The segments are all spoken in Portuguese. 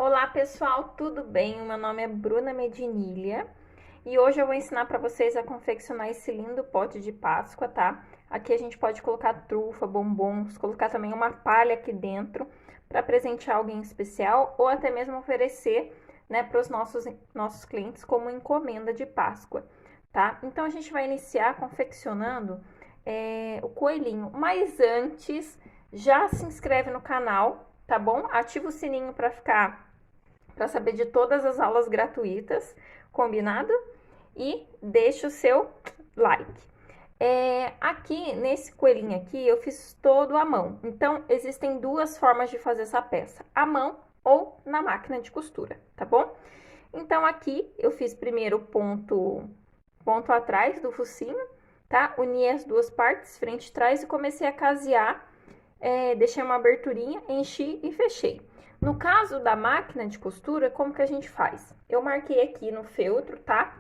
Olá pessoal, tudo bem? O meu nome é Bruna Medinilha e hoje eu vou ensinar para vocês a confeccionar esse lindo pote de Páscoa, tá? Aqui a gente pode colocar trufa, bombons, colocar também uma palha aqui dentro para presentear alguém especial ou até mesmo oferecer, né, para os nossos clientes como encomenda de Páscoa, tá? Então a gente vai iniciar confeccionando o coelhinho, mas antes já se inscreve no canal, tá bom? Ativa o sininho para saber de todas as aulas gratuitas, combinado? E deixa o seu like. Aqui, nesse coelhinho aqui, eu fiz todo à mão. Então, existem duas formas de fazer essa peça. À mão ou na máquina de costura, tá bom? Então, aqui, eu fiz primeiro ponto atrás do focinho, tá? Uni as duas partes, frente e trás, e comecei a casear. Deixei uma aberturinha, enchi e fechei. No caso da máquina de costura, como que a gente faz? Eu marquei aqui no feltro, tá?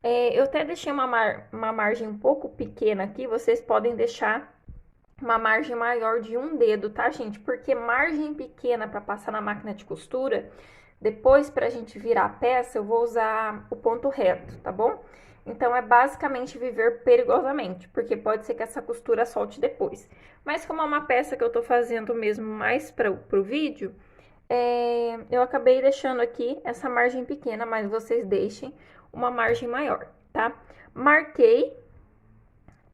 Eu até deixei uma margem um pouco pequena aqui, vocês podem deixar uma margem maior de um dedo, tá, gente? Porque margem pequena para passar na máquina de costura, depois pra gente virar a peça, eu vou usar o ponto reto, tá bom? Então, é basicamente viver perigosamente, porque pode ser que essa costura solte depois. Mas como é uma peça que eu tô fazendo mesmo mais pro vídeo, eu acabei deixando aqui essa margem pequena, mas vocês deixem uma margem maior, tá? Marquei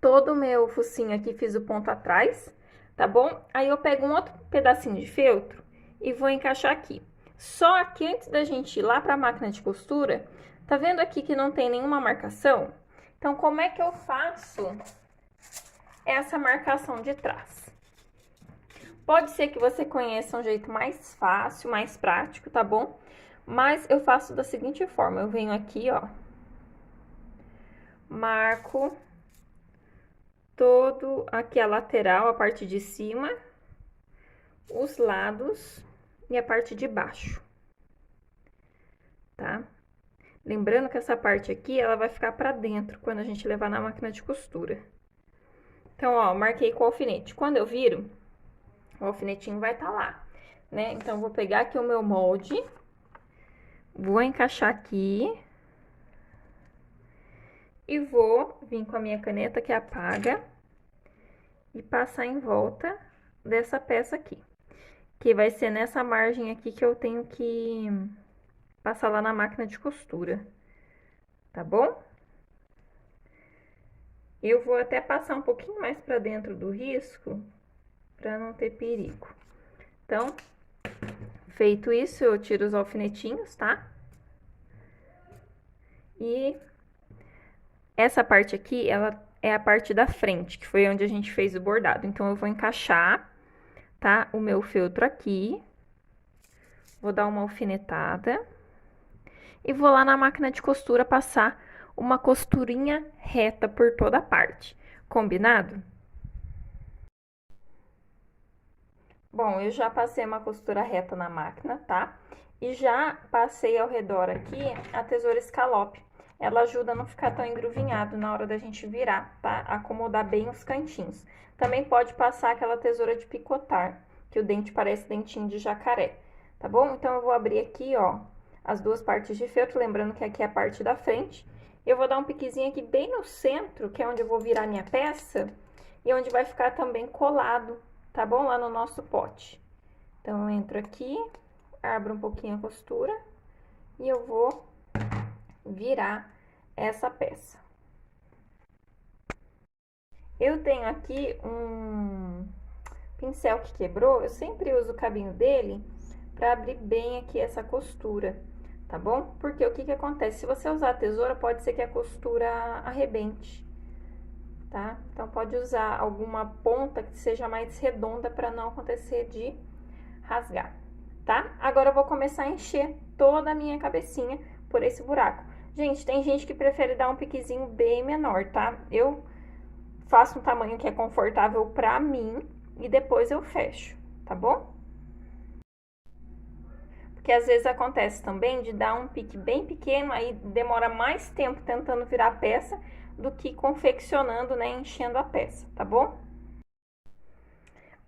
todo o meu focinho aqui, fiz o ponto atrás, tá bom? Aí eu pego um outro pedacinho de feltro e vou encaixar aqui. Só que antes da gente ir lá para a máquina de costura, tá vendo aqui que não tem nenhuma marcação? Então, como é que eu faço essa marcação de trás? Pode ser que você conheça um jeito mais fácil, mais prático, tá bom? Mas eu faço da seguinte forma, eu venho aqui, ó, marco todo aqui a lateral, a parte de cima, os lados e a parte de baixo, tá? Lembrando que essa parte aqui, ela vai ficar pra dentro quando a gente levar na máquina de costura. Então, ó, marquei com o alfinete. Quando eu viro, o alfinetinho vai estar lá, né? Então, vou pegar aqui o meu molde, vou encaixar aqui e vou vir com a minha caneta que apaga e passar em volta dessa peça aqui, que vai ser nessa margem aqui que eu tenho que passar lá na máquina de costura, tá bom? Eu vou até passar um pouquinho mais para dentro do risco, para não ter perigo. Então, feito isso, eu tiro os alfinetinhos, tá? E essa parte aqui, ela é a parte da frente, que foi onde a gente fez o bordado. Então, eu vou encaixar, tá? O meu feltro aqui. Vou dar uma alfinetada. E vou lá na máquina de costura passar uma costurinha reta por toda a parte. Combinado? Bom, eu já passei uma costura reta na máquina, tá? E já passei ao redor aqui a tesoura escalope. Ela ajuda a não ficar tão engruvinhado na hora da gente virar, tá? Acomodar bem os cantinhos. Também pode passar aquela tesoura de picotar, que o dente parece dentinho de jacaré, tá bom? Então, eu vou abrir aqui, ó, as duas partes de feltro, lembrando que aqui é a parte da frente. Eu vou dar um piquezinho aqui bem no centro, que é onde eu vou virar minha peça, e onde vai ficar também colado, tá bom? Lá no nosso pote. Então, eu entro aqui, abro um pouquinho a costura e eu vou virar essa peça. Eu tenho aqui um pincel que quebrou, eu sempre uso o cabinho dele para abrir bem aqui essa costura, tá bom? Porque o que que acontece? Se você usar a tesoura, pode ser que a costura arrebente, tá? Então, pode usar alguma ponta que seja mais redonda para não acontecer de rasgar, tá? Agora eu vou começar a encher toda a minha cabecinha por esse buraco. Gente, tem gente que prefere dar um piquezinho bem menor, tá? Eu faço um tamanho que é confortável pra mim e depois eu fecho, tá bom? Porque às vezes acontece também de dar um pique bem pequeno, aí demora mais tempo tentando virar a peça do que confeccionando, né, enchendo a peça, tá bom?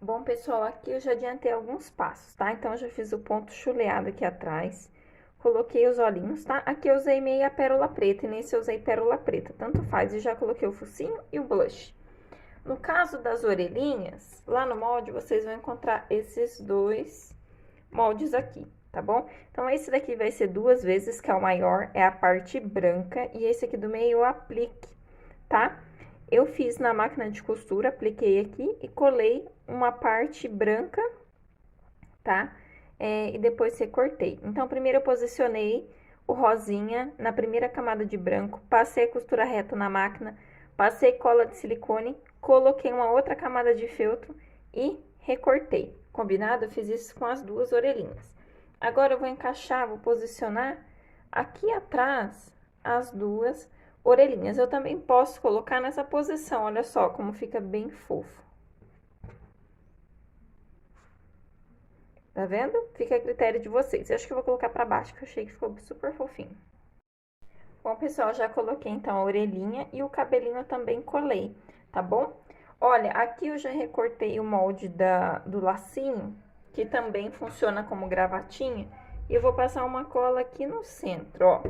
Bom, pessoal, aqui eu já adiantei alguns passos, tá? Então, eu já fiz o ponto chuleado aqui atrás, coloquei os olhinhos, tá? Aqui eu usei meia pérola preta e nesse eu usei pérola preta, tanto faz, e já coloquei o focinho e o blush. No caso das orelhinhas, lá no molde vocês vão encontrar esses dois moldes aqui, tá bom? Então, esse daqui vai ser 2 vezes, que é o maior, é a parte branca, e esse aqui do meio eu aplique, tá? Eu fiz na máquina de costura, apliquei aqui e colei uma parte branca, tá? E depois recortei. Então, primeiro eu posicionei o rosinha na primeira camada de branco, passei a costura reta na máquina, passei cola de silicone, coloquei uma outra camada de feltro e recortei. Combinado? Eu fiz isso com as duas orelhinhas. Agora eu vou encaixar, vou posicionar aqui atrás as duas orelhinhas. Eu também posso colocar nessa posição, olha só como fica bem fofo. Tá vendo? Fica a critério de vocês. Eu acho que eu vou colocar pra baixo, que eu achei que ficou super fofinho. Bom, pessoal, já coloquei então a orelhinha e o cabelinho eu também colei, tá bom? Olha, aqui eu já recortei o molde do lacinho, que também funciona como gravatinha. E eu vou passar uma cola aqui no centro, ó.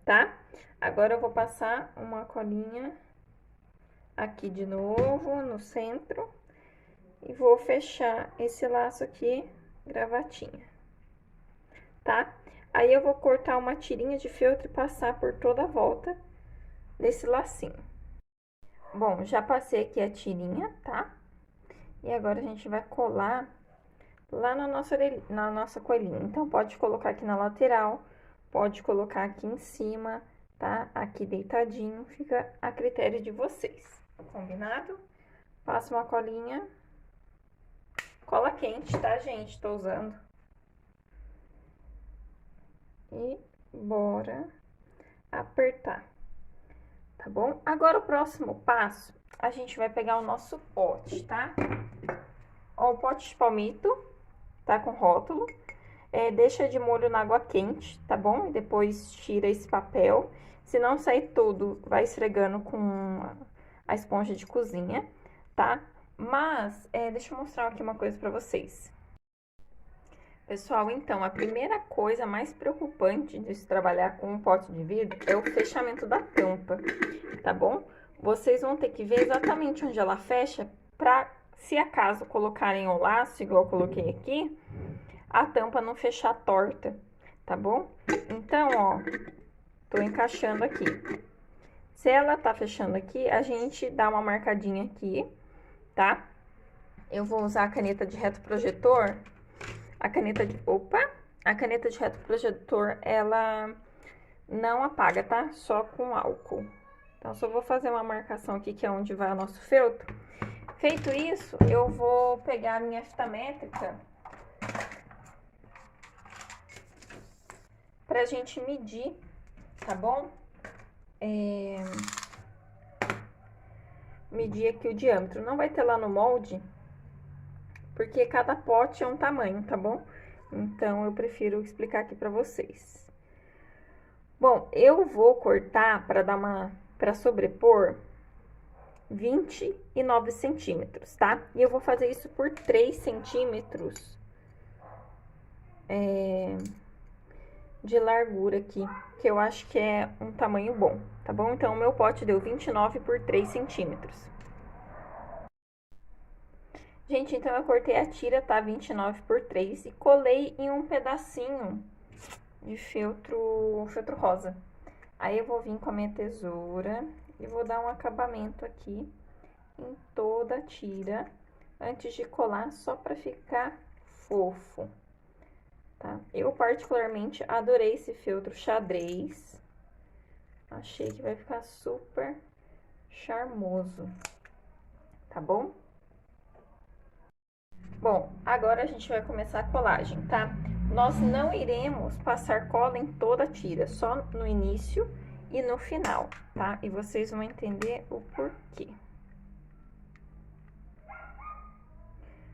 Tá? Agora eu vou passar uma colinha aqui de novo no centro e vou fechar esse laço aqui, gravatinha, tá? Aí eu vou cortar uma tirinha de feltro e passar por toda a volta desse lacinho. Bom, já passei aqui a tirinha, tá? E agora a gente vai colar lá na nossa coelhinha. Então, pode colocar aqui na lateral, pode colocar aqui em cima, tá? Aqui deitadinho, fica a critério de vocês, combinado? Passa uma colinha, cola quente, tá, gente? Tô usando. E bora apertar, tá bom? Agora, o próximo passo, a gente vai pegar o nosso pote, tá? Ó, o pote de palmito, tá com rótulo. Deixa de molho na água quente, tá bom? E depois tira esse papel. Se não sair tudo, vai esfregando com a esponja de cozinha, tá? Mas, deixa eu mostrar aqui uma coisa pra vocês. Pessoal, então, a primeira coisa mais preocupante de se trabalhar com um pote de vidro é o fechamento da tampa, tá bom? Vocês vão ter que ver exatamente onde ela fecha pra, se acaso colocarem o laço, igual eu coloquei aqui, a tampa não fechar torta, tá bom? Então, ó, tô encaixando aqui. Se ela tá fechando aqui, a gente dá uma marcadinha aqui, tá? Eu vou usar a caneta de reto projetor. A caneta de reto projetor, ela não apaga, tá? Só com álcool. Então, só vou fazer uma marcação aqui, que é onde vai o nosso feltro. Feito isso, eu vou pegar a minha fita métrica pra gente medir, tá bom? Medir aqui o diâmetro. Não vai ter lá no molde, porque cada pote é um tamanho, tá bom? Então, eu prefiro explicar aqui pra vocês. Bom, eu vou cortar para sobrepor 29 centímetros, tá? E eu vou fazer isso por 3 centímetros de largura aqui, que eu acho que é um tamanho bom, tá bom? Então, o meu pote deu 29 por 3 centímetros. Gente, então eu cortei a tira, tá? 29 por 3 e colei em um pedacinho de feltro rosa. Aí eu vou vir com a minha tesoura e vou dar um acabamento aqui em toda a tira antes de colar, só pra ficar fofo, tá? Eu particularmente adorei esse feltro xadrez. Achei que vai ficar super charmoso, tá bom? Bom, agora a gente vai começar a colagem, tá? Nós não iremos passar cola em toda a tira, só no início e no final, tá? E vocês vão entender o porquê.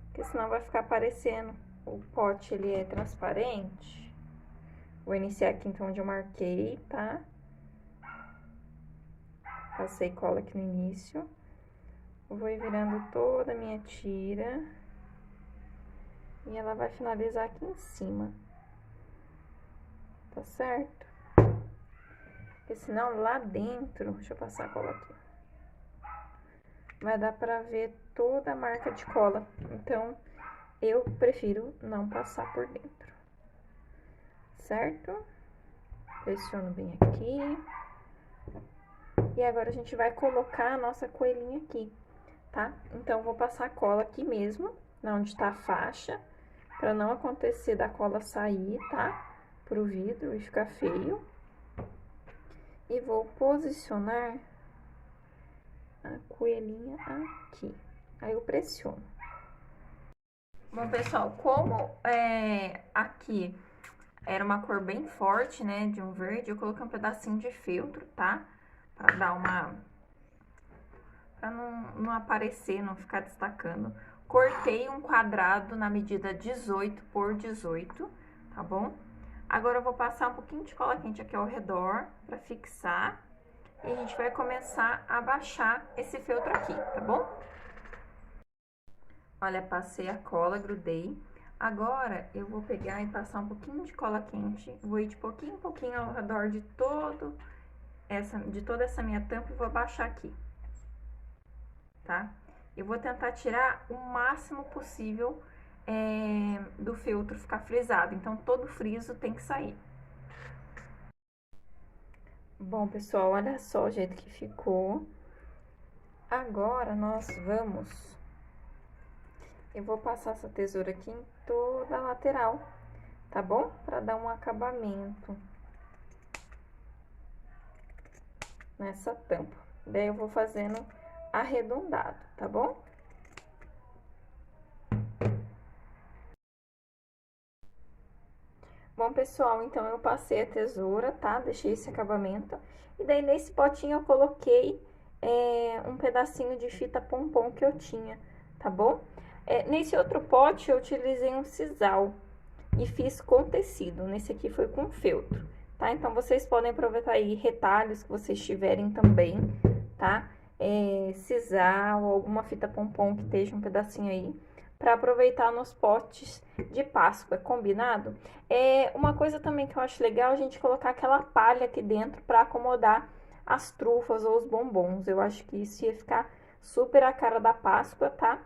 Porque senão vai ficar parecendo, o pote ele é transparente. Vou iniciar aqui então onde eu marquei, tá? Passei cola aqui no início. Vou ir virando toda a minha tira. E ela vai finalizar aqui em cima. Tá certo? Porque senão lá dentro... Deixa eu passar a cola aqui. Vai dar pra ver toda a marca de cola. Então, eu prefiro não passar por dentro. Certo? Pressiono bem aqui. E agora a gente vai colocar a nossa coelhinha aqui, tá? Então, vou passar a cola aqui mesmo, onde tá a faixa, pra não acontecer da cola sair, tá? Pro vidro e ficar feio. E vou posicionar a coelhinha aqui. Aí eu pressiono. Bom, pessoal, como aqui era uma cor bem forte, né, de um verde, eu coloquei um pedacinho de feltro, tá? Pra dar uma... pra não aparecer, não ficar destacando. Cortei um quadrado na medida 18 por 18, tá bom? Agora eu vou passar um pouquinho de cola quente aqui ao redor pra fixar. E a gente vai começar a baixar esse feltro aqui, tá bom? Olha, passei a cola, grudei. Agora, eu vou pegar e passar um pouquinho de cola quente. Vou ir de pouquinho em pouquinho ao redor de toda essa minha tampa e vou abaixar aqui, tá? Eu vou tentar tirar o máximo possível do feltro ficar frisado. Então, todo friso tem que sair. Bom, pessoal, olha só o jeito que ficou. Agora, nós vamos... Eu vou passar essa tesoura aqui em toda a lateral, tá bom? Pra dar um acabamento nessa tampa. Daí, eu vou fazendo arredondado, tá bom? Bom, pessoal, então eu passei a tesoura, tá? Deixei esse acabamento. E daí, nesse potinho, eu coloquei um pedacinho de fita pompom que eu tinha, tá bom? Nesse outro pote, eu utilizei um sisal e fiz com tecido. Nesse aqui foi com feltro, tá? Então, vocês podem aproveitar aí retalhos que vocês tiverem também, tá? Sisal, alguma fita pompom que esteja um pedacinho aí, para aproveitar nos potes de Páscoa, combinado? Uma coisa também que eu acho legal, a gente colocar aquela palha aqui dentro para acomodar as trufas ou os bombons. Eu acho que isso ia ficar super a cara da Páscoa, tá?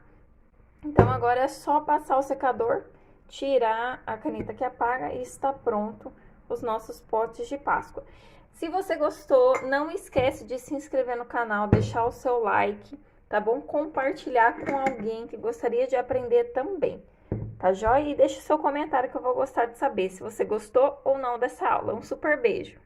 Então, agora é só passar o secador, tirar a caneta que apaga e está pronto os nossos potes de Páscoa. Se você gostou, não esquece de se inscrever no canal, deixar o seu like, tá bom? Compartilhar com alguém que gostaria de aprender também, tá joia? E deixa o seu comentário que eu vou gostar de saber se você gostou ou não dessa aula. Um super beijo!